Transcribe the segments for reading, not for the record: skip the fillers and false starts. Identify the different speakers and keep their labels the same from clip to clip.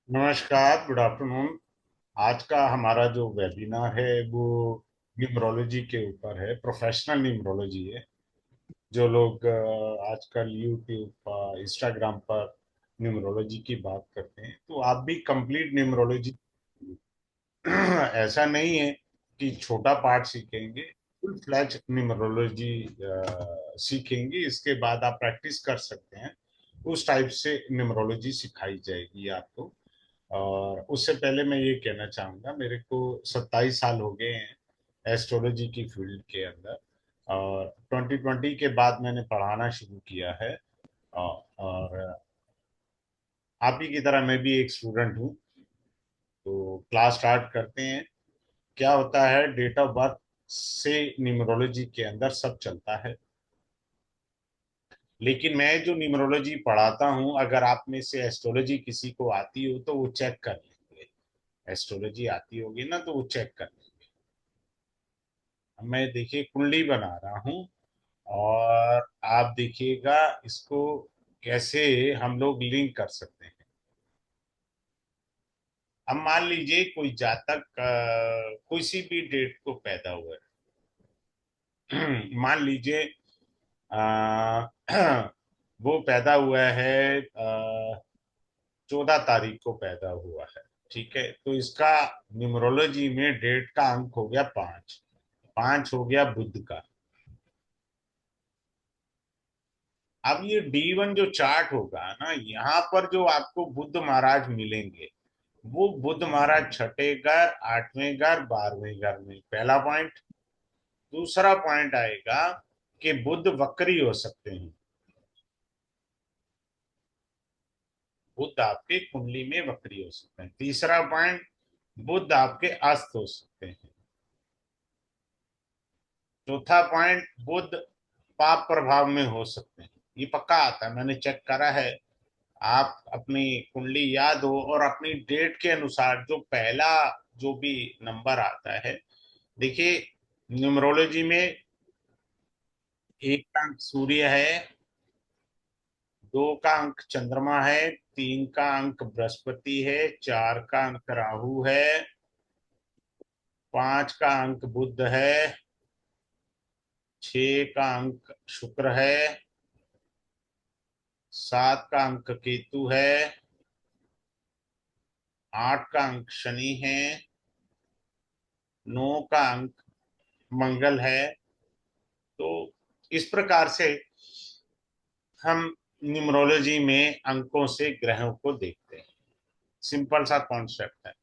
Speaker 1: नमस्कार, good afternoon. आज का हमारा जो वेबिनार है वो न्यूमरोलॉजी के ऊपर है। प्रोफेशनल न्यूमरोलॉजी है। जो लोग आजकल यूट्यूब पर, इंस्टाग्राम पर न्यूमरोलॉजी की बात करते हैं, तो आप भी कंप्लीट न्यूमरोलॉजी ऐसा नहीं है कि छोटा पार्ट सीखेंगे। फुल फ्लैज न्यूमरोलॉजी सीखेंगे, इसके बाद आप प्रैक्टिस कर सकते हैं। उस टाइप से न्यूमरोलॉजी सिखाई जाएगी आपको। और उससे पहले मैं ये कहना चाहूँगा, मेरे को 27 साल हो गए हैं एस्ट्रोलॉजी की फील्ड के अंदर। और 2020 के बाद मैंने पढ़ाना शुरू किया है। और आप ही की तरह मैं भी एक स्टूडेंट हूँ। तो क्लास स्टार्ट करते हैं। क्या होता है, डेट ऑफ बर्थ से न्यूमरोलॉजी के अंदर सब चलता है। लेकिन मैं जो न्यूमरोलॉजी पढ़ाता हूँ, अगर आप में से एस्ट्रोलॉजी किसी को आती हो तो वो चेक कर लेंगे। एस्ट्रोलॉजी आती होगी ना, तो वो चेक कर लेंगे। मैं देखिए कुंडली बना रहा हूँ, और आप देखिएगा इसको कैसे हम लोग लिंक कर सकते हैं। अब मान लीजिए कोई जातक किसी भी डेट को पैदा हुआ है। मान लीजिए अ, वो पैदा हुआ है, 14 तारीख को पैदा हुआ है। ठीक है, तो इसका न्यूमरोलॉजी में डेट का अंक हो गया 5। 5 हो गया बुध का। अब ये D1 जो चार्ट होगा ना, यहाँ पर जो आपको बुध महाराज मिलेंगे, वो बुध महाराज छठे घर, आठवें घर, 12वें घर में, पहला पॉइंट। दूसरा पॉइंट आएगा कि बुध वक्री हो सकते हैं। बुध आपके कुंडली में वक्री हो सकते हैं। तीसरा पॉइंट, बुध आपके अस्त हो सकते हैं। चौथा पॉइंट, बुध पाप प्रभाव में हो सकते हैं। ये पक्का आता है, मैंने चेक करा है। आप अपनी कुंडली याद हो और अपनी डेट के अनुसार जो पहला जो भी नंबर आता है, देखिए न्यूमरोलॉजी में एक का अंक सूर्य है, दो का अंक चंद्रमा है, तीन का अंक बृहस्पति है, चार का अंक राहु है, पांच का अंक बुध है, छह का अंक शुक्र है, सात का अंक केतु है, आठ का अंक शनि है, नौ का अंक मंगल है। तो इस प्रकार से हम न्यूमरोलॉजी में अंकों से ग्रहों को देखते हैं। सिंपल सा कॉन्सेप्ट है।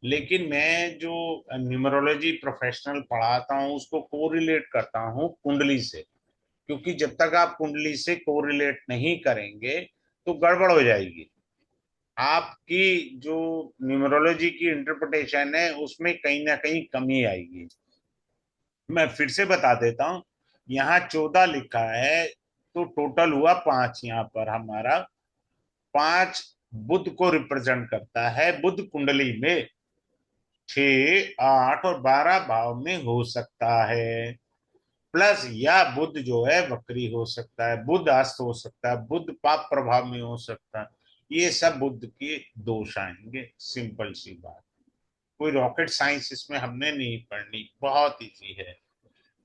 Speaker 1: लेकिन मैं जो न्यूमरोलॉजी प्रोफेशनल पढ़ाता हूँ उसको कोरिलेट करता हूँ कुंडली से। क्योंकि जब तक आप कुंडली से कोरिलेट नहीं करेंगे तो गड़बड़ हो जाएगी। आपकी जो न्यूमरोलॉजी की इंटरप्रिटेशन है उसमें कहीं ना कहीं कमी आएगी। मैं फिर से बता देता हूँ। यहाँ 14 लिखा है, तो टोटल हुआ 5 यहाँ पर हमारा। 5 बुध को रिप्रेजेंट करता है। बुध कुंडली में 6, 8 और 12 भाव में हो सकता है। प्लस या बुध जो है वक्री हो सकता है, बुध अस्त हो सकता है, बुध पाप प्रभाव में हो सकता है। ये सब बुध के दोष आएंगे। सिंपल सी बात। कोई रॉकेट साइंस इसमें हमने नहीं पढ़नी, बहुत इजी है।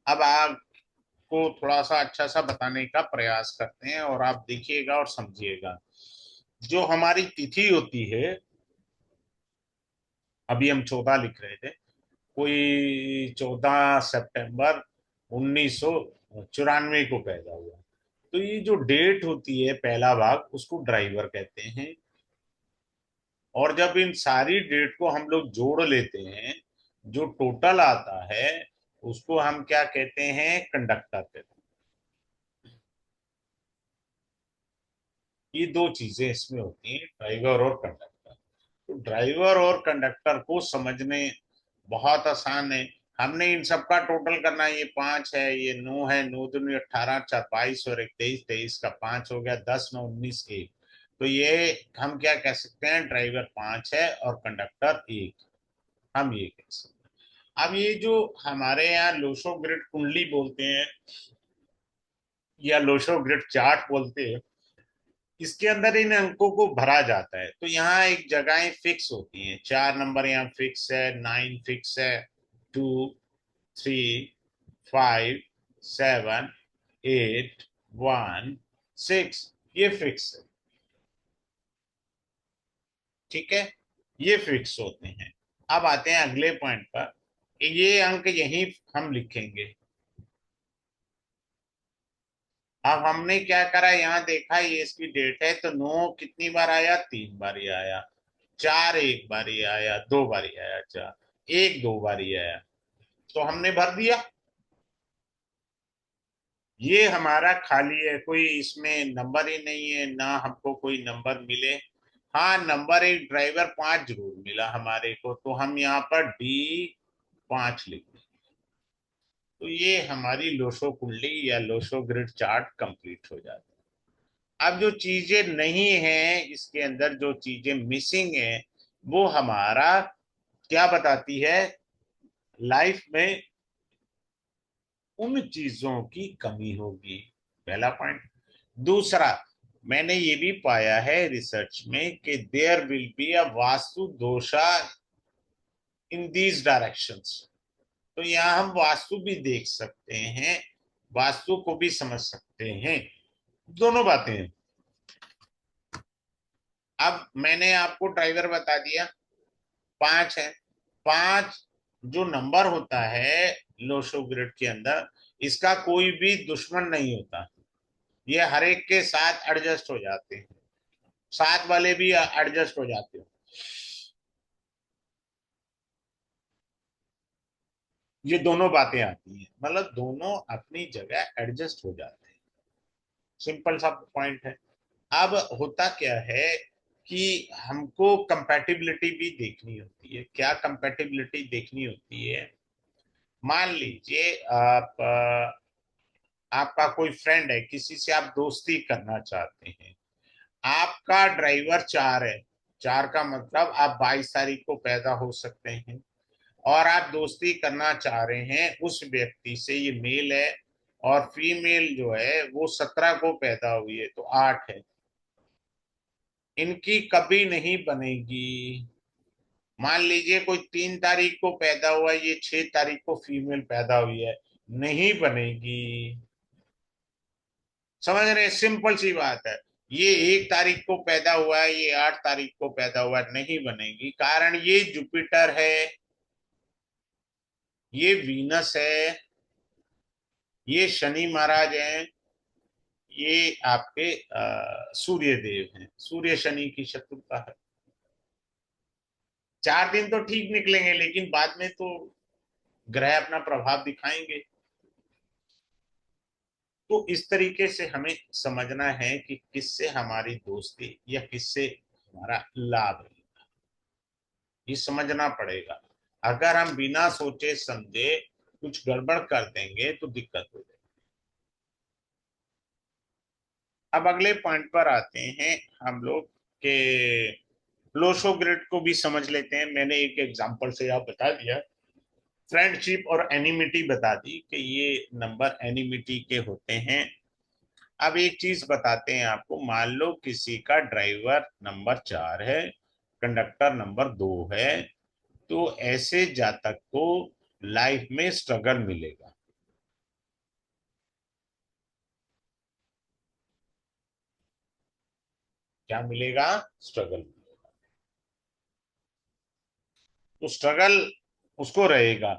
Speaker 1: अब आपको थोड़ा सा अच्छा सा बताने का प्रयास करते हैं और आप देखिएगा और समझिएगा। जो हमारी तिथि होती है, अभी हम 14 लिख रहे थे, कोई 14 सितंबर 1994 को पैदा हुआ। तो ये जो डेट होती है, पहला भाग, उसको ड्राइवर कहते हैं। और जब इन सारी डेट को हम लोग जोड़ लेते हैं, जो टोटल आता है, उसको हम क्या कहते हैं? कंडक्टर कहते हैं। ये दो चीजें इसमें होती हैं, ड्राइवर और कंडक्टर। तो ड्राइवर और कंडक्टर को समझने बहुत आसान है। हमने इन सबका टोटल करना है। ये 5 है, ये 9 है, 9 दूनी 18, 4 22 और एक 23, 23 का 5 हो गया, 10 9 19 1। तो ये हम क्या कह सकते हैं? ड्राइवर 5 है और कंडक्टर 1। हम ये कह सकते हैं। अब ये जो हमारे यहाँ लोशो ग्रिड कुंडली बोलते हैं या लोशो ग्रिड चार्ट बोलते हैं, इसके अंदर इन अंकों को भरा जाता है। तो यहाँ एक जगहें फिक्स होती हैं, 4 नंबर यहाँ फिक्स है, 9 फिक्स है, 2, 3, 5, 7, 8, 1, 6, ये फिक्स है। ठीक है, ये फिक्स होते हैं। अब आते हैं अगले पॉइंट पर, ये अंक यहीं हम लिखेंगे। अब हमने क्या करा, यहाँ देखा ये इसकी डेट है, तो 9 कितनी बार आया, 3 बार ही आया। 4 एक बार ही आया, 2 बार ही आया। 4 एक 2 बार ही आया, तो हमने भर दिया। ये हमारा खाली है, कोई इसमें नंबर ही नहीं है, ना हमको कोई नंबर मिले। हाँ, नंबर एक ड्राइवर 5 जरूर मिला हमारे को, तो हम यहाँ पर D5 लिख दें। तो ये हमारी लोशो कुंडली या लोशो ग्रिड चार्ट कंप्लीट हो जाता है। अब जो चीजें नहीं है इसके अंदर, जो चीजें मिसिंग है, वो हमारा क्या बताती है, लाइफ में उन चीजों की कमी होगी। पहला पॉइंट। दूसरा, मैंने ये भी पाया है रिसर्च में कि there will be a vastu dosha in these directions. तो यहाँ हम वास्तु भी देख सकते हैं, वास्तु को भी समझ सकते हैं, दोनों बातें हैं। अब मैंने आपको ड्राइवर बता दिया, 5 है। 5 जो नंबर होता है लोशो ग्रिड के अंदर, इसका कोई भी दुश्मन नहीं होता। ये हर एक के साथ एडजस्ट हो जाते हैं, साथ वाले भी एडजस्ट हो जाते हैं। ये दोनों बातें आती हैं, मतलब दोनों अपनी जगह एडजस्ट हो जाते हैं। सिंपल सा पॉइंट है। अब होता क्या है कि हमको कंपैटिबिलिटी भी देखनी होती है। क्या कंपैटिबिलिटी देखनी होती है, मान लीजिए आपका कोई फ्रेंड है, किसी से आप दोस्ती करना चाहते हैं, आपका ड्राइवर 4 है। 4 का मतलब आप 22 तारीख को पैदा हो सकते हैं, और आप दोस्ती करना चाह रहे हैं उस व्यक्ति से, ये मेल है, और फीमेल जो है वो 17 को पैदा हुई है, तो 8 है। इनकी कभी नहीं बनेगी। मान लीजिए कोई 3 तारीख को पैदा हुआ है, ये 6 तारीख को फीमेल पैदा हुई है, नहीं बनेगी। समझ रहे हैं? सिंपल सी बात है। ये 1 तारीख को पैदा हुआ है, ये 8 तारीख को पैदा हुआ है, नहीं बनेगी। कारण ये जुपिटर है, ये वीनस है, ये शनि महाराज हैं, ये आपके सूर्य देव हैं। सूर्य शनि की शत्रुता है। 4 दिन तो ठीक निकलेंगे, लेकिन बाद में तो ग्रह अपना प्रभाव दिखाएंगे। तो इस तरीके से हमें समझना है कि किससे हमारी दोस्ती या किससे हमारा लाभ है, ये समझना पड़ेगा। अगर हम बिना सोचे समझे कुछ गड़बड़ कर देंगे तो दिक्कत हो जाएगी। अब अगले पॉइंट पर आते हैं हम लोग के, लोशो ग्रिड को भी समझ लेते हैं। मैंने एक एग्जांपल से आप बता दिया, फ्रेंडशिप और एनिमिटी बता दी कि ये नंबर एनिमिटी के होते हैं। अब एक चीज बताते हैं आपको, मान लो किसी का ड्राइवर नंबर 4 है, कंडक्टर नंबर 2 है, तो ऐसे जातक को लाइफ में स्ट्रगल मिलेगा। क्या मिलेगा? स्ट्रगल। तो स्ट्रगल उसको रहेगा।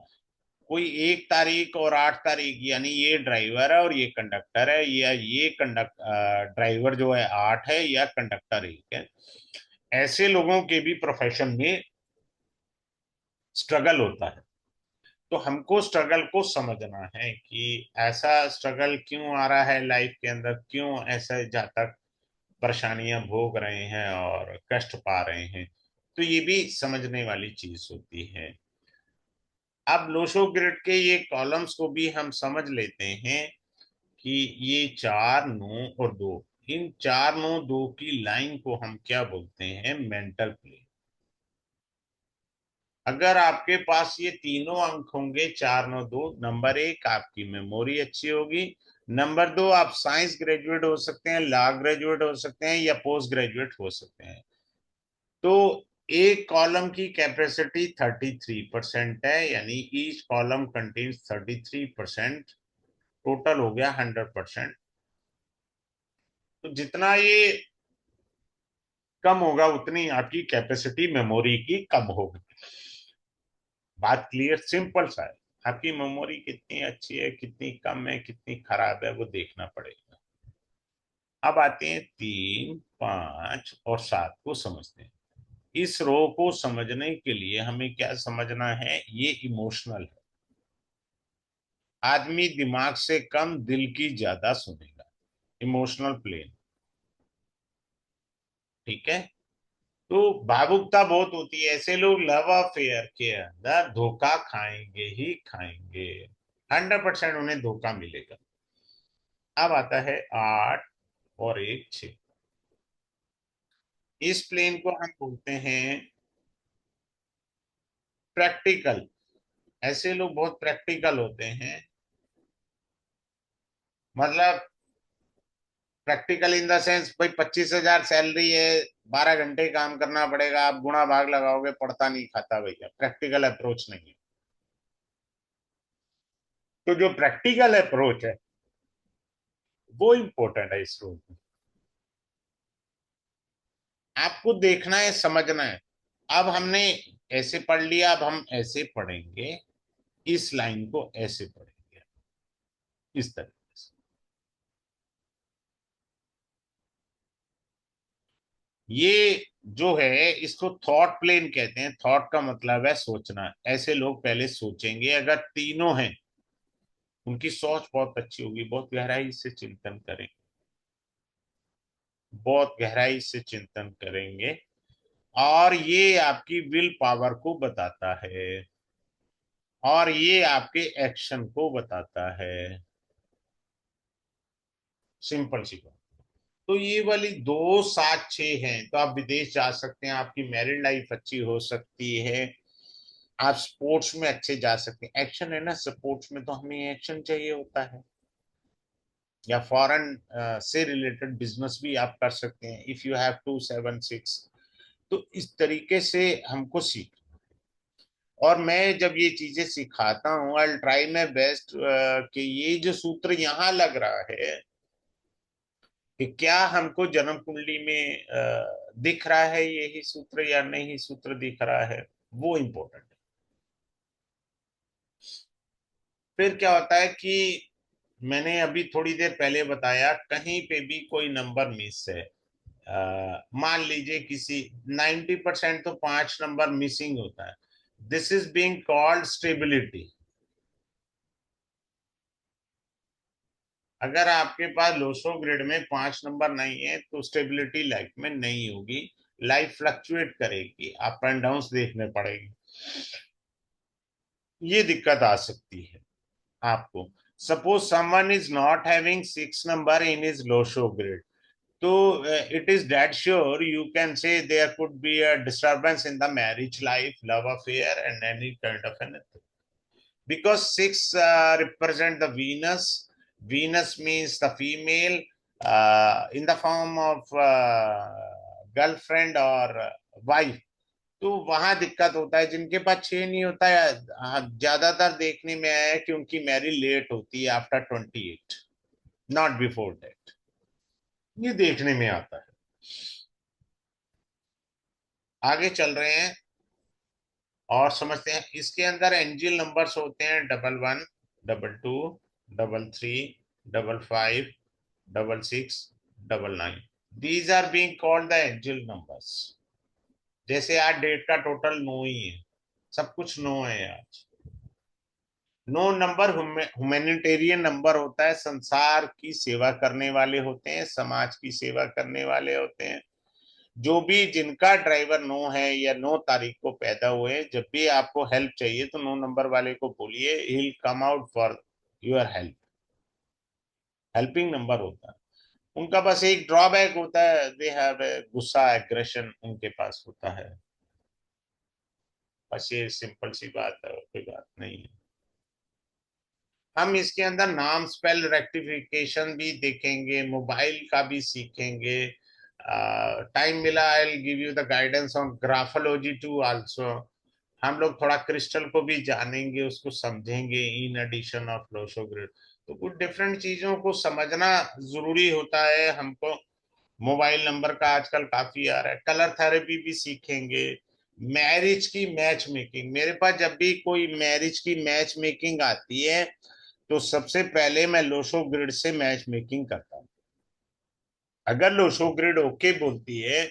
Speaker 1: कोई 1 तारीख और 8 तारीख, यानी ये ड्राइवर है और ये कंडक्टर है, या ये ड्राइवर जो है 8 है, या कंडक्टर 1 है, ऐसे लोगों के भी प्रोफेशन में स्ट्रगल होता है। तो हमको स्ट्रगल को समझना है कि ऐसा स्ट्रगल क्यों आ रहा है लाइफ के अंदर, क्यों ऐसे जातक परेशानियां भोग रहे हैं और कष्ट पा रहे हैं। तो ये भी समझने वाली चीज होती है। अब लोशो ग्रिड के ये कॉलम्स को भी हम समझ लेते हैं कि ये 4 9 और 2, इन 4 9 2 की लाइन को हम क्या बोलते हैं? Mental plane. अगर आपके पास ये तीनों अंक होंगे, 4 9 2, नंबर 1 आपकी मेमोरी अच्छी होगी, नंबर दो, आप साइंस ग्रेजुएट हो सकते हैं, लॉ ग्रेजुएट हो सकते हैं, या पोस्ट ग्रेजुएट हो सकते हैं। तो एक कॉलम की कैपेसिटी 33% है, यानी ईच कॉलम कंटेन्स 33%, टोटल हो गया 100%। तो जितना ये कम होगा उतनी आपकी कैपेसिटी मेमोरी की कम होगी। बात क्लियर, सिंपल सा है। आपकी मेमोरी कितनी अच्छी है, कितनी कम है, कितनी खराब है, वो देखना पड़ेगा। अब आते हैं 3, 5 और 7 को समझते हैं। इस रो को समझने के लिए हमें क्या समझना है, ये इमोशनल है। आदमी दिमाग से कम दिल की ज्यादा सुनेगा, इमोशनल प्लेन। ठीक है। तो भावुकता बहुत होती है, ऐसे लोग लव अफेयर के अंदर धोखा खाएंगे ही खाएंगे, 100% उन्हें धोखा मिलेगा। अब आता है 8 और 1, 6। इस प्लेन को हम बोलते हैं प्रैक्टिकल। ऐसे लोग बहुत प्रैक्टिकल होते हैं, मतलब प्रैक्टिकल इन द सेंस, भाई 25,000 सैलरी है, 12 घंटे काम करना पड़ेगा, आप गुणा भाग लगाओगे, पड़ता नहीं खाता भैया, प्रैक्टिकल अप्रोच नहीं है। तो जो प्रैक्टिकल अप्रोच है वो इंपॉर्टेंट है इस रूम में। आपको देखना है, समझना है। अब हमने ऐसे पढ़ लिया, अब हम ऐसे पढ़ेंगे, इस लाइन को ऐसे पढ़ेंगे, इस तरीके से। ये जो है इसको थॉट प्लेन कहते हैं। थॉट का मतलब है सोचना। ऐसे लोग पहले सोचेंगे, अगर तीनों हैं उनकी सोच बहुत अच्छी होगी, बहुत गहराई से चिंतन करेंगे, बहुत गहराई से चिंतन करेंगे। और ये आपकी विल पावर को बताता है, और ये आपके एक्शन को बताता है। सिंपल सी बात। तो ये वाली 2, 7, 6 हैं, तो आप विदेश जा सकते हैं, आपकी मैरिड लाइफ अच्छी हो सकती है, आप स्पोर्ट्स में अच्छे जा सकते हैं। एक्शन है ना, स्पोर्ट्स में तो हमें एक्शन चाहिए होता है। या फॉरेन से रिलेटेड बिजनेस भी आप कर सकते हैं, इफ यू हैव 2, 7, 6। तो इस तरीके से हमको सीख। और मैं जब ये चीजें सिखाता हूँ, आई ट्राई माई बेस्ट कि ये जो सूत्र यहाँ लग रहा है कि क्या हमको जन्म कुंडली में दिख रहा है यही सूत्र या नहीं सूत्र दिख रहा है, वो इम्पोर्टेंट है। फिर क्या होता है कि मैंने अभी थोड़ी देर पहले बताया, कहीं पे भी कोई नंबर मिस है, मान लीजिए किसी 90% तो 5 नंबर मिसिंग होता है, this is being called stability. अगर आपके पास लोसो ग्रिड में 5 नंबर नहीं है तो स्टेबिलिटी लाइफ में नहीं होगी, लाइफ फ्लक्चुएट करेगी, अप एंड डाउन देखने पड़ेगी, ये दिक्कत आ सकती है आपको। Suppose someone is not having 6 number in is Lo Shu grid, तो it is that sure you can say there could be a disturbance in the marriage life, love affair, and any kind of anything. Because 6 represent the Venus. Venus means the female in the form of girlfriend or wife। तो वहां दिक्कत होता है, जिनके पास 6 नहीं होता है, हाँ, ज्यादातर देखने में आया है कि उनकी मैरिज लेट होती है आफ्टर 28, नॉट बिफोर दैट। ये देखने में आता है। आगे चल रहे हैं और समझते हैं। इसके अंदर एंजिल नंबर्स होते हैं 11, 22, 33, 55, 66, 99। These are being called the angel numbers. जैसे आज डेट का टोटल 9 ही है, सब कुछ 9 है आज। 9 नंबर ह्यूमैनिटेरियन नंबर होता है, संसार की सेवा करने वाले होते हैं, समाज की सेवा करने वाले होते हैं। जो भी जिनका ड्राइवर 9 है या 9 तारीख को पैदा हुए, जब भी आपको हेल्प चाहिए तो 9 नंबर वाले को बोलिए, he will come out for your help. Helping number होता है उनका। बस एक ड्रॉबैक होता है, दे हैव गुस्सा, एग्रेशन उनके पास होता है। बस ये सिंपल सी बात है, कोई बात नहीं है। हम इसके अंदर नाम स्पेल रेक्टिफिकेशन भी देखेंगे, मोबाइल का भी सीखेंगे। टाइम मिला I give you the guidance on graphology to also. हम लोग थोड़ा क्रिस्टल को भी जानेंगे, उसको समझेंगे in addition of Lo Shu grid. तो कुछ डिफरेंट चीजों को समझना जरूरी होता है हमको। मोबाइल नंबर का आजकल काफी आ रहा है। कलर थेरेपी भी सीखेंगे। मैरिज की मैच मेकिंग, मेरे पास जब भी कोई मैरिज की मैच मेकिंग आती है तो सबसे पहले मैं लोशो ग्रिड से मैच मेकिंग करता हूँ। अगर लोशो ग्रिड ओके बोलती है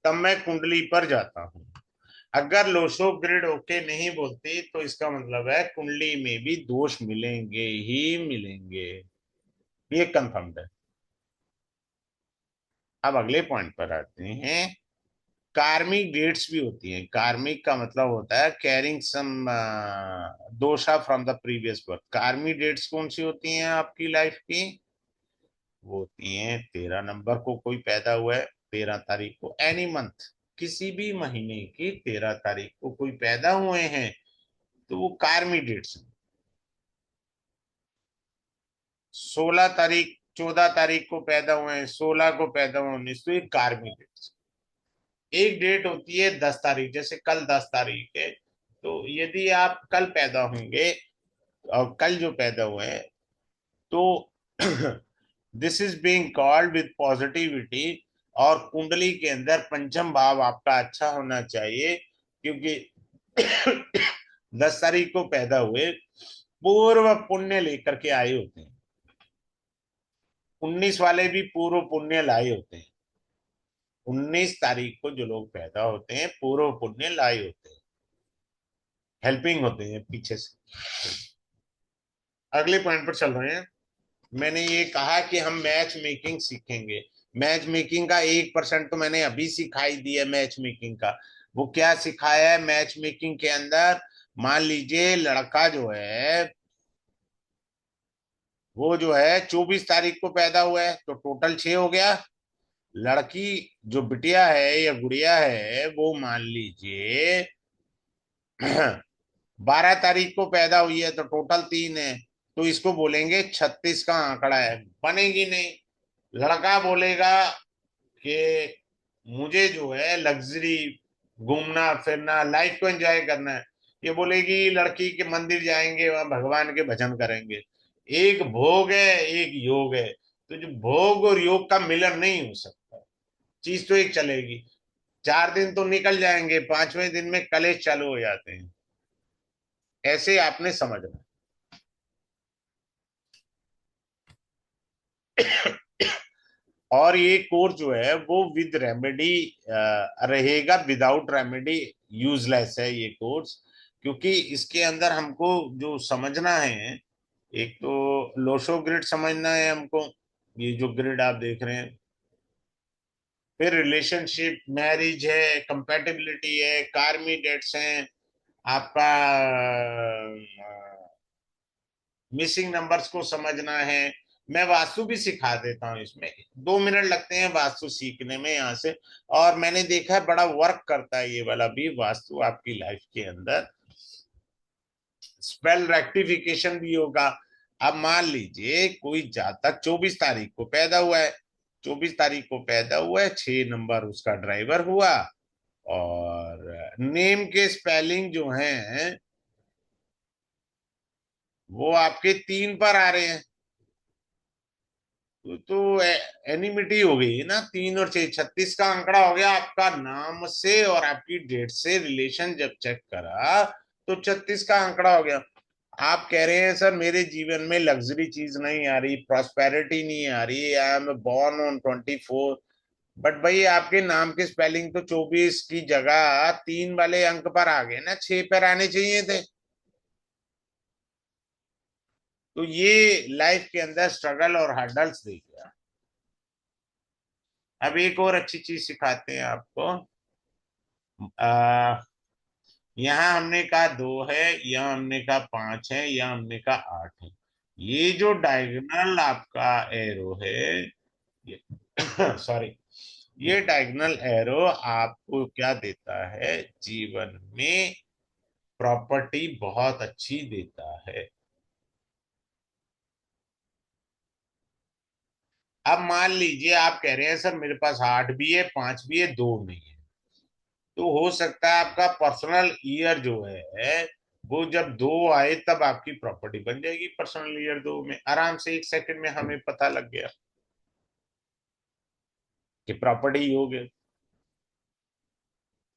Speaker 1: तब मैं कुंडली पर जाता हूँ। अगर लोशो ग्रिड ओके नहीं बोलती तो इसका मतलब है कुंडली में भी दोष मिलेंगे ही मिलेंगे, ये कंफर्म्ड है। अब अगले पॉइंट पर आते हैं। कार्मिक डेट्स भी होती हैं। कार्मिक का मतलब होता है carrying some dosha from the previous birth. Karmic debts कौन सी होती हैं आपकी लाइफ की? वो होती हैं 13 नंबर को कोई पैदा हुआ है, 13 तारीख को, एनी मंथ, किसी भी महीने की 13 तारीख को कोई पैदा हुए हैं तो वो कार्मिक डेट्स हैं। 16 तारीख, 14 तारीख को पैदा हुए हैं, 16 को पैदा हुए, 19, तो ये कार्मिक डेट्स। एक डेट होती है 10 तारीख, जैसे कल 10 तारीख है, तो यदि आप कल पैदा होंगे और कल जो पैदा हुए हैं तो this is being called with positivity. और कुंडली के अंदर पंचम भाव आपका अच्छा होना चाहिए, क्योंकि 10 तारीख को पैदा हुए पूर्व पुण्य लेकर के आए होते हैं। 19 वाले भी पूर्व पुण्य लाए होते हैं। 19 तारीख को जो लोग पैदा होते हैं पूर्व पुण्य लाए होते हैं, हेल्पिंग होते हैं पीछे से। अगले पॉइंट पर चल रहे हैं। मैंने ये कहा कि हम मैच मेकिंग सीखेंगे। मैच मेकिंग का 1% तो मैंने अभी सिखाई दी है मैच मेकिंग का। वो क्या सिखाया है मैच मेकिंग के अंदर? मान लीजिए लड़का जो है वो जो है 24 तारीख को पैदा हुआ है तो टोटल 6 हो गया। लड़की जो बिटिया है या गुड़िया है वो मान लीजिए 12 तारीख को पैदा हुई है तो टोटल 3 है। तो इसको बोलेंगे 36 का आंकड़ा है। बनेगी नहीं। लड़का बोलेगा कि मुझे जो है लग्जरी, घूमना फिरना, लाइफ को एंजॉय करना है। ये बोलेगी लड़की के मंदिर जाएंगे, वहां भगवान के भजन करेंगे। एक भोग है, एक योग है। तो जो भोग और योग का मिलन नहीं हो सकता। चीज तो एक चलेगी। 4 दिन तो निकल जाएंगे, 5वें दिन में कलेश चालू हो जाते हैं। ऐसे आपने समझना। और ये कोर्स जो है वो विद रेमेडी रहेगा, विदाउट रेमेडी यूजलेस है ये कोर्स। क्योंकि इसके अंदर हमको जो समझना है, एक तो लोशो ग्रिड समझना है हमको, ये जो ग्रिड आप देख रहे हैं। फिर रिलेशनशिप, मैरिज है, कंपेटिबिलिटी है, कार्मी डेट्स हैं, आपका मिसिंग नंबर्स को समझना है। मैं वास्तु भी सिखा देता हूँ इसमें। 2 मिनट लगते हैं वास्तु सीखने में यहाँ से। और मैंने देखा है बड़ा वर्क करता है ये वाला भी वास्तु आपकी लाइफ के अंदर। स्पेल रेक्टिफिकेशन भी होगा। अब मान लीजिए कोई जातक 24 तारीख को पैदा हुआ है, 24 तारीख को पैदा हुआ है, 6 नंबर उसका ड्राइवर हुआ। और नेम के स्पेलिंग जो हैं वो आपके 3 पर आ रहे हैं। तो एनिमिटी हो गई ना, 3 और 6, 36 का आंकड़ा हो गया आपका। नाम से और आपकी डेट से रिलेशन जब चेक करा तो 36 का आंकड़ा हो गया। आप कह रहे हैं सर मेरे जीवन में लग्जरी चीज नहीं आ रही, प्रॉस्पेरिटी नहीं आ रही, I am born on 24। But भाई आपके नाम के स्पेलिंग तो 24 की जगह 3 वाले अंक पर आ गए ना, 6 पर आने चाहिए थे। तो ये लाइफ के अंदर स्ट्रगल और हर्डल्स देखिए। अब एक और अच्छी चीज सिखाते हैं आपको। आ, यहाँ हमने कहा 2 है, यहाँ हमने कहा 5 है, यहाँ हमने कहा 8 है। ये जो डायगोनल आपका एरो है, ये सॉरी, ये डायगोनल एरो आपको क्या देता है जीवन में? प्रॉपर्टी बहुत अच्छी देता है। अब मान लीजिए आप कह रहे हैं सर मेरे पास 8 भी है, 5 भी है, 2 नहीं है, तो हो सकता है आपका पर्सनल ईयर जो है वो जब 2 आए तब आपकी प्रॉपर्टी बन जाएगी। पर्सनल ईयर 2 में आराम से 1 सेकंड में हमें पता लग गया कि प्रॉपर्टी ही हो गई।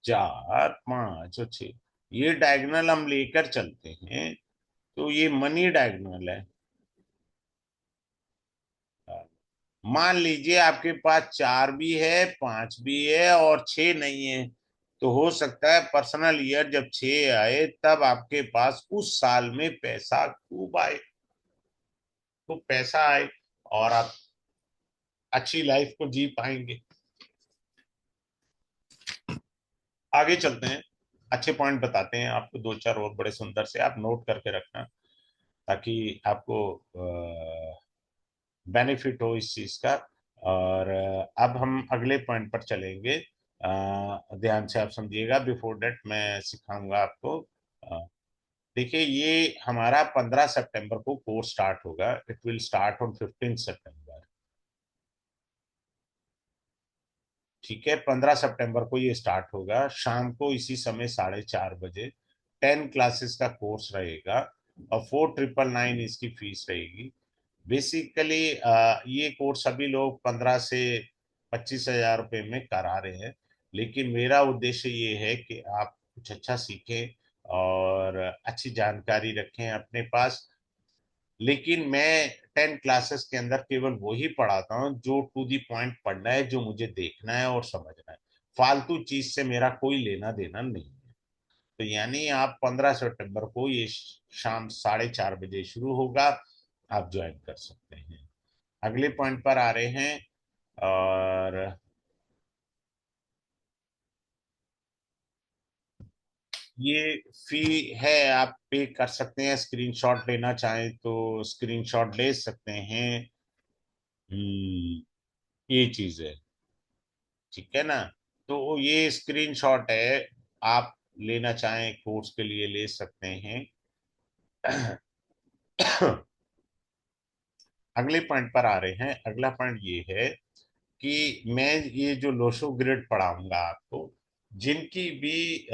Speaker 1: 4, 5 और 6, ये डायगोनल हम लेकर चलते हैं तो ये मनी डायगोनल है। मान लीजिए आपके पास 4 भी है, 5 भी है और 6 नहीं है, तो हो सकता है पर्सनल ईयर जब 6 आए तब आपके पास उस साल में पैसा खूब आए, तो पैसा आए और आप अच्छी लाइफ को जी पाएंगे। आगे चलते हैं, अच्छे पॉइंट बताते हैं आपको, दो चार और बड़े सुंदर से आप नोट करके रखना ताकि आपको बेनिफिट हो इस चीज का। और अब हम अगले पॉइंट पर चलेंगे। ध्यान से आप समझिएगा, बिफोर डेट मैं सिखाऊंगा आपको। अ, देखिए ये हमारा 15 सितंबर को कोर्स स्टार्ट होगा, इट विल स्टार्ट ऑन 15 सितंबर। ठीक है, 15 सितंबर को ये स्टार्ट होगा, शाम को इसी समय 4:30 बजे। 10 क्लासेस का कोर्स रहेगा और 4999 इसकी फीस रहेगी। बेसिकली ये कोर्स सभी लोग 15 से 25 हजार रुपये में करा रहे हैं, लेकिन मेरा उद्देश्य ये है कि आप कुछ अच्छा सीखें और अच्छी जानकारी रखें अपने पास। लेकिन मैं 10 क्लासेस के अंदर केवल वही पढ़ाता हूँ जो टू दी पॉइंट पढ़ना है, जो मुझे देखना है और समझना है। फालतू चीज से मेरा कोई लेना देना नहीं है। तो यानी आप 15 सितंबर को ये शाम 4:30 बजे शुरू होगा, आप ज्वाइन कर सकते हैं। अगले पॉइंट पर आ रहे हैं। और ये फी है, आप पे कर सकते हैं, स्क्रीनशॉट लेना चाहें तो स्क्रीनशॉट ले सकते हैं। ये चीज है, ठीक है ना। तो ये स्क्रीनशॉट है, आप लेना चाहें कोर्स के लिए ले सकते हैं। अगले पॉइंट पर आ रहे हैं। अगला पॉइंट ये है कि मैं ये जो लोशो ग्रिड पढ़ाऊंगा आपको, जिनकी भी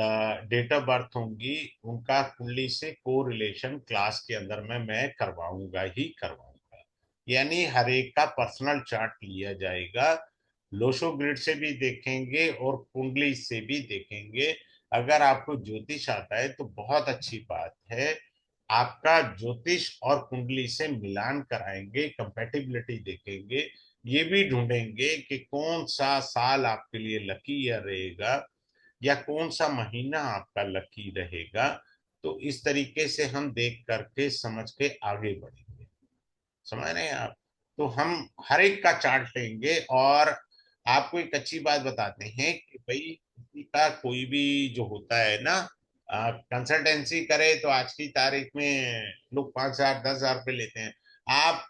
Speaker 1: डेट ऑफ बर्थ होंगी उनका कुंडली से को रिलेशन क्लास के अंदर में मैं करवाऊंगा ही करवाऊंगा। यानी हर एक का पर्सनल चार्ट लिया जाएगा, लोशो ग्रिड से भी देखेंगे और कुंडली से भी देखेंगे। अगर आपको ज्योतिष आता है तो बहुत अच्छी बात है, आपका ज्योतिष और कुंडली से मिलान कराएंगे, कंपैटिबिलिटी देखेंगे। ये भी ढूंढेंगे कि कौन सा साल आपके लिए लकी ईयर रहेगा या कौन सा महीना आपका लकी रहेगा। तो इस तरीके से हम देख करके समझ के आगे बढ़ेंगे। समझ रहे हैं आप। तो हम हर एक का चार्ट लेंगे और आपको एक अच्छी बात बताते हैं कि भाई किसी का कोई भी जो होता है ना, कंसल्टेंसी करे तो आज की तारीख में लोग 5,000 10,000 रुपये लेते हैं। आप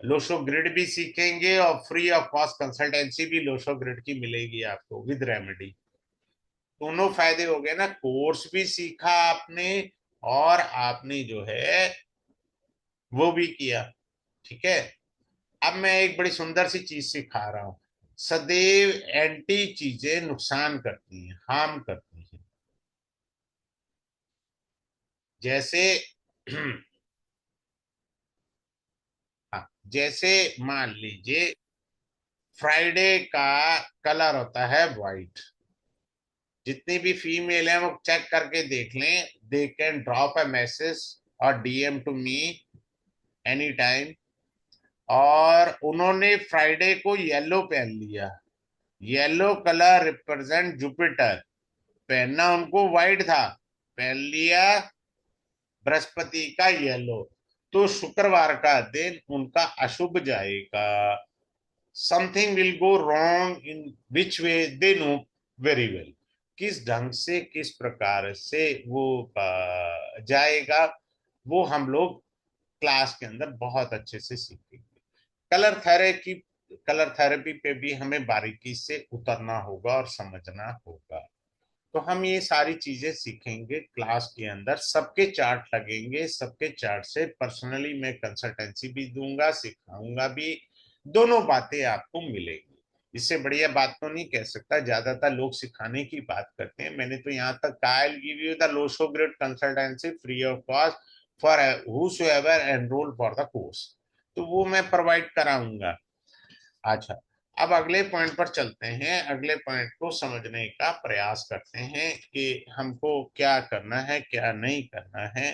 Speaker 1: लोशो ग्रिड भी सीखेंगे और फ्री ऑफ कॉस्ट कंसल्टेंसी भी लोशो ग्रिड की मिलेगी आपको विद रेमेडी। दोनों फायदे हो गए ना, कोर्स भी सीखा आपने और आपने जो है वो भी किया। ठीक है। अब मैं एक बड़ी सुंदर सी चीज सिखा रहा हूं। सदैव एंटी चीजें नुकसान करती हैं, हार्म करती हैं। जैसे हाँ, जैसे मान लीजिए फ्राइडे का कलर होता है व्हाइट। जितनी भी फीमेल है वो चेक करके देख लें, they can drop a message or DM to me any time. और उन्होंने फ्राइडे को येलो पहन लिया, येलो कलर रिप्रेजेंट जुपिटर। पहनना उनको व्हाइट था, पहन लिया बृहस्पति का येलो, तो शुक्रवार का दिन उनका अशुभ जाएगा। Something will go wrong in which way they know very well. किस ढंग से किस प्रकार से वो जाएगा, वो हम लोग क्लास के अंदर बहुत अच्छे से सीखेंगे। कलर थेरेपी, कलर थेरेपी पे भी हमें बारीकी से उतरना होगा और समझना होगा। तो हम ये सारी चीजें सीखेंगे क्लास के अंदर, सबके चार्ट लगेंगे, सबके चार्ट से पर्सनली मैं कंसल्टेंसी भी दूंगा, सिखाऊंगा भी। दोनों बातें आपको मिलेगी। इससे बढ़िया बात तो नहीं कह सकता। ज्यादातर लोग सिखाने की बात करते हैं, मैंने तो यहाँ तक कहा, आई will give you the Lo Shu grade consultancy free of cost for whosoever enrol for the course. तो वो मैं प्रोवाइड कराऊंगा। अच्छा, अब अगले पॉइंट पर चलते हैं। अगले पॉइंट को समझने का प्रयास करते हैं कि हमको क्या करना है, क्या नहीं करना है।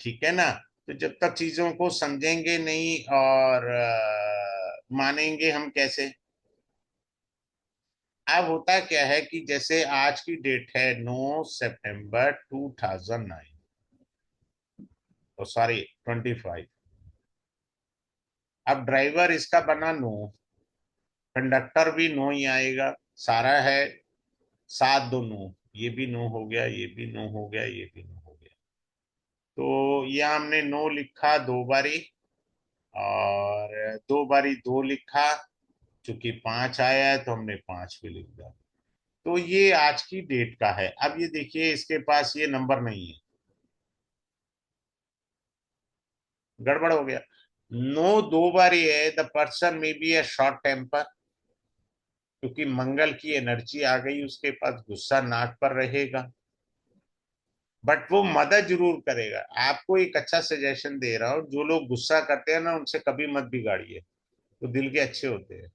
Speaker 1: ठीक है ना? तो जब तक चीजों को समझेंगे नहीं और मानेंगे हम कैसे? अब होता क्या है कि जैसे आज की डेट है 9 सितंबर 2009, तो सॉरी 25। अब ड्राइवर इसका बना 9, कंडक्टर भी 9 ही आएगा, सारा है 7 2 9, ये भी 9 हो गया, ये भी 9 हो गया, ये भी 9 हो गया। तो यह हमने 9 लिखा 2 बारी, और 2 बारी 2 लिखा। चूंकि 5 आया है तो हमने 5 भी लिख दिया। तो ये आज की डेट का है। अब ये देखिए, इसके पास ये नंबर नहीं है, गड़बड़ हो गया। 9 2 बारी है। द पर्सन में बी ए शॉर्ट टेम्पर, क्योंकि मंगल की एनर्जी आ गई उसके पास, गुस्सा नाक पर रहेगा, बट वो मदद जरूर करेगा। आपको एक अच्छा सजेशन दे रहा हूँ, जो लोग गुस्सा करते हैं ना, उनसे कभी मत बिगाड़िए, तो दिल के अच्छे होते हैं।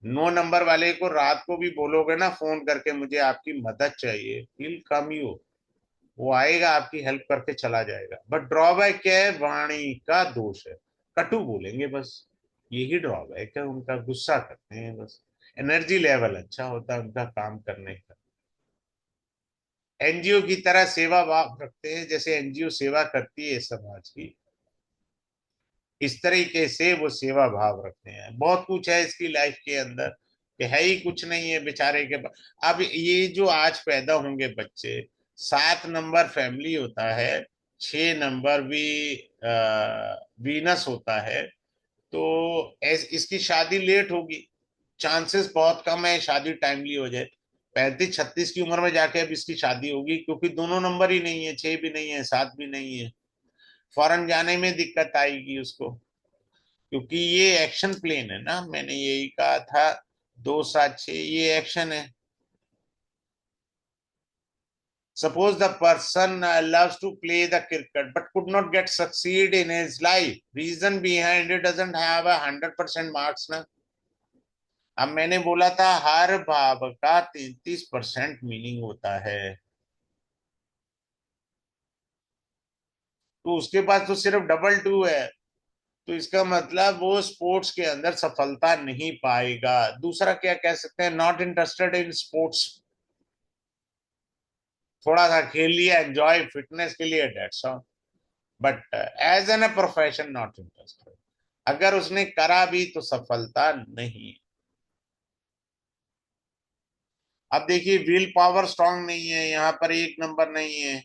Speaker 1: 9 नंबर वाले को रात को भी बोलोगे ना फोन करके, मुझे आपकी मदद चाहिए, विल कम यू, वो आएगा, आपकी हेल्प करके चला जाएगा। बट ड्रॉबैक क्या है? वाणी का दोष है, कटु बोलेंगे बस, यही ड्रॉबैक है उनका। गुस्सा करते हैं बस। एनर्जी लेवल अच्छा होता है उनका काम करने का। एनजीओ की तरह सेवा भाव रखते हैं, जैसे एनजीओ सेवा करती है समाज की, इस तरीके से वो सेवा भाव रखते हैं। बहुत कुछ है इसकी लाइफ के अंदर, कि है ही कुछ नहीं है बेचारे के अब ये जो आज पैदा होंगे बच्चे, 7 नंबर फैमिली होता है, 6 नंबर भी वीनस होता है। तो इसकी शादी लेट होगी, चांसेस बहुत कम है शादी टाइमली हो जाए। 35 36 की उम्र में जाके अब इसकी शादी होगी, क्योंकि दोनों नंबर ही नहीं है, 6 भी नहीं है, 7 भी नहीं है। फॉरेन जाने में दिक्कत आएगी उसको, क्योंकि ये एक्शन प्लेन है ना, मैंने यही कहा था। 2 7 6 ये एक्शन है। Suppose the person loves to play the cricket but could not get succeed in his life. Reason behind it doesn't have a 100% marks ना। अब मैंने बोला था हर भाव का 33% मीनिंग होता है, तो उसके पास तो सिर्फ डबल 2 है। तो इसका मतलब वो स्पोर्ट्स के अंदर सफलता नहीं पाएगा। दूसरा क्या कह सकते हैं? नॉट इंटरेस्टेड इन स्पोर्ट्स, थोड़ा सा खेल लिया एंजॉय फिटनेस के लिए, that's all, but as an a profession not interested. अगर उसने करा भी तो सफलता नहीं। अब देखिए, विल पावर स्ट्रांग नहीं है, यहाँ पर 1 नंबर नहीं है।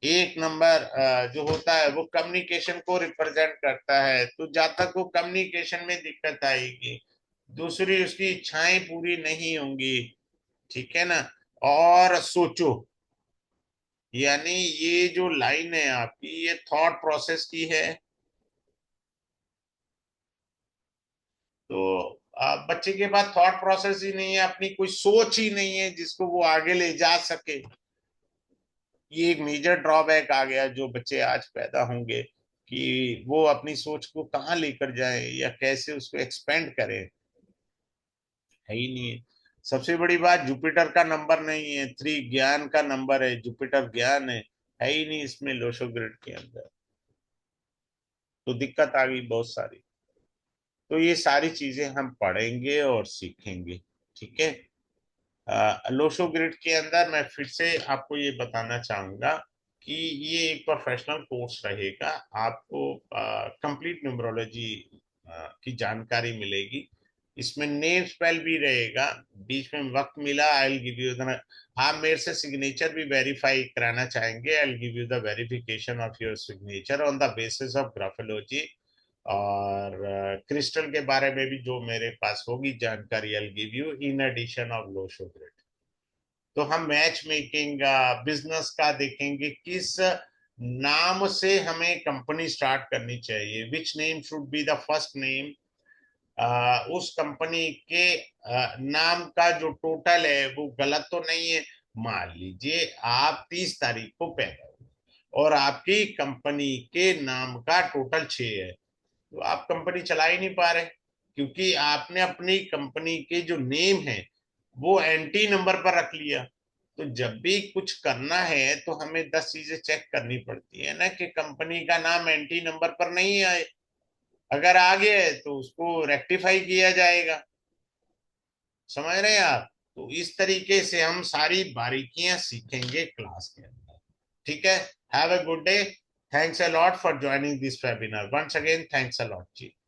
Speaker 1: 1 नंबर जो होता है वो कम्युनिकेशन को रिप्रेजेंट करता है, तो जब तक वो कम्युनिकेशन में दिक्कत आएगी, दूसरी उसकी इच्छाएं पूरी नहीं होंगी। ठीक है ना? और सोचो, यानी ये जो लाइन है आपकी, ये थॉट प्रोसेस की है। तो बच्चे के पास थॉट प्रोसेस ही नहीं है, अपनी कोई सोच ही नहीं है जिसको वो आगे ले जा सके। ये एक मेजर ड्रॉबैक आ गया जो बच्चे आज पैदा होंगे, कि वो अपनी सोच को कहाँ लेकर जाए या कैसे उसको एक्सपेंड करें, है ही नहीं है। सबसे बड़ी बात, जुपिटर का नंबर नहीं है, 3 ज्ञान का नंबर है, जुपिटर ज्ञान है ही नहीं इसमें लोशो ग्रिड के अंदर। तो दिक्कत आ गई बहुत सारी। तो ये सारी चीजें हम पढ़ेंगे और सीखेंगे। ठीक है? लोशो ग्रिड के अंदर मैं फिर से आपको ये बताना चाहूंगा कि ये एक प्रोफेशनल कोर्स रहेगा। आपको कंप्लीट न्यूमरोलॉजी की जानकारी मिलेगी। इसमें नेम स्पेल भी रहेगा। बीच में वक्त मिला, आई विल गिव यू। आप मेरे से सिग्नेचर भी वेरीफाई कराना चाहेंगे, I will give you the verification of your signature on the basis of graphology. और क्रिस्टल के बारे में भी जो मेरे पास होगी जानकारी, I give you in addition of Lo Shu grid. तो हम मैच मेकिंग बिजनेस का देखेंगे, किस नाम से हमें कंपनी स्टार्ट करनी चाहिए, which name should be the first name उस कंपनी के नाम का जो टोटल है वो गलत तो नहीं है। मान लीजिए आप 30 तारीख को पैदा हुए और आपकी कंपनी के नाम का टोटल 6 है, तो आप कंपनी चला ही नहीं पा रहे, क्योंकि आपने अपनी कंपनी के जो नेम है वो एंटी नंबर पर रख लिया। तो जब भी कुछ करना है तो हमें 10 चीजें चेक करनी पड़ती है ना, कि कंपनी का नाम एंटी नंबर पर नहीं आए। अगर आ गया है तो उसको रेक्टिफाई किया जाएगा। समझ रहे हैं आप? तो इस तरीके से हम सारी बारीकियां सीखेंगे क्लास के अंदर। ठीक है। Have a good day. Thanks a lot for joining this webinar. Once again thanks a lot ji.